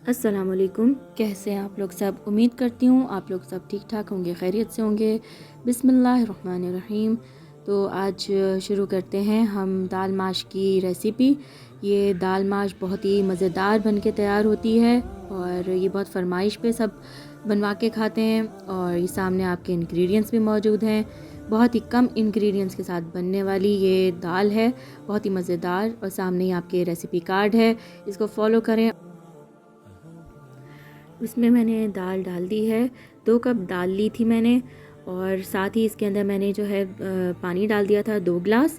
अस्सलाम वालेकुम। कैसे हैं आप लोग सब? उम्मीद करती हूँ आप लोग सब ठीक ठाक होंगे, खैरियत से होंगे। बिस्मिल्लाहिर्रहमानिर्रहीम। तो आज शुरू करते हैं हम दाल माश की रेसिपी। ये दाल माश बहुत ही मज़ेदार बन के तैयार होती है और ये बहुत फरमाइश पे सब बनवा के खाते हैं। और ये सामने आपके इंग्रेडिएंट्स भी मौजूद हैं। बहुत ही कम इंग्रेडिएंट्स के साथ बनने वाली ये दाल है, बहुत ही मज़ेदार। और सामने ही आपके रेसिपी कार्ड है, इसको फॉलो करें। उसमें मैंने दाल डाल दी है, 2 कप दाल ली थी मैंने। और साथ ही इसके अंदर मैंने जो है पानी डाल दिया था 2 गिलास।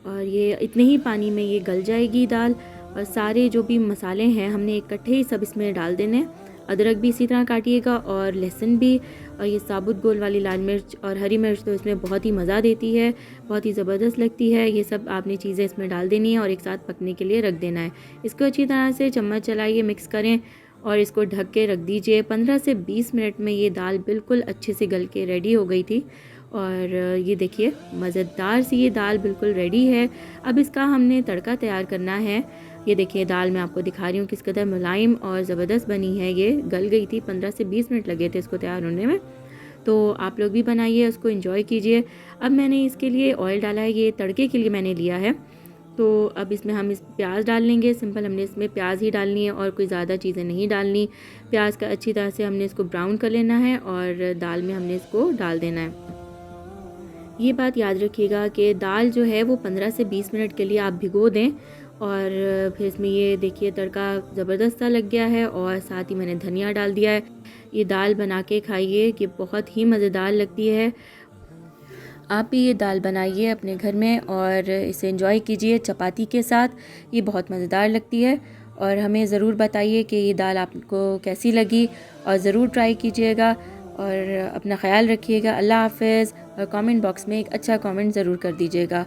और ये इतने ही पानी में ये गल जाएगी दाल। और सारे जो भी मसाले हैं हमने इकट्ठे ही सब इसमें डाल देने। अदरक भी इसी तरह काटिएगा और लहसुन भी। और ये साबुत गोल वाली लाल मिर्च और हरी मिर्च तो इसमें बहुत ही मज़ा देती है, बहुत ही ज़बरदस्त लगती है। ये सब आपने चीज़ें इसमें डाल देनी है और एक साथ पकने के लिए रख देना है। इसको अच्छी तरह से चम्मच चलाइए, मिक्स करें और इसको ढक के रख दीजिए। 15 से 20 मिनट में ये दाल बिल्कुल अच्छे से गल के रेडी हो गई थी। और ये देखिए मज़ेदार सी ये दाल बिल्कुल रेडी है। अब इसका हमने तड़का तैयार करना है। ये देखिए दाल मैं आपको दिखा रही हूँ किस कदर मुलायम और ज़बरदस्त बनी है। ये गल गई थी, 15 से 20 मिनट लगे थे इसको तैयार होने में। तो आप लोग भी बनाइए, उसको एंजॉय कीजिए। अब मैंने इसके लिए ऑयल डाला है, ये तड़के के लिए मैंने लिया है। तो अब इसमें हम इस प्याज डाल लेंगे। सिंपल हमने इसमें प्याज ही डालनी है और कोई ज़्यादा चीज़ें नहीं डालनी। प्याज का अच्छी तरह से हमने इसको ब्राउन कर लेना है और दाल में हमने इसको डाल देना है। ये बात याद रखिएगा कि दाल जो है वो 15 से 20 मिनट के लिए आप भिगो दें। और फिर इसमें ये देखिए तड़का ज़बरदस्त सा लग गया है और साथ ही मैंने धनिया डाल दिया है। ये दाल बना के खाइए कि बहुत ही मज़ेदार लगती है। आप भी ये दाल बनाइए अपने घर में और इसे एंजॉय कीजिए चपाती के साथ। ये बहुत मज़ेदार लगती है। और हमें ज़रूर बताइए कि ये दाल आपको कैसी लगी और ज़रूर ट्राई कीजिएगा। और अपना ख्याल रखिएगा। अल्लाह हाफ़िज़। और कमेंट बॉक्स में एक अच्छा कमेंट ज़रूर कर दीजिएगा।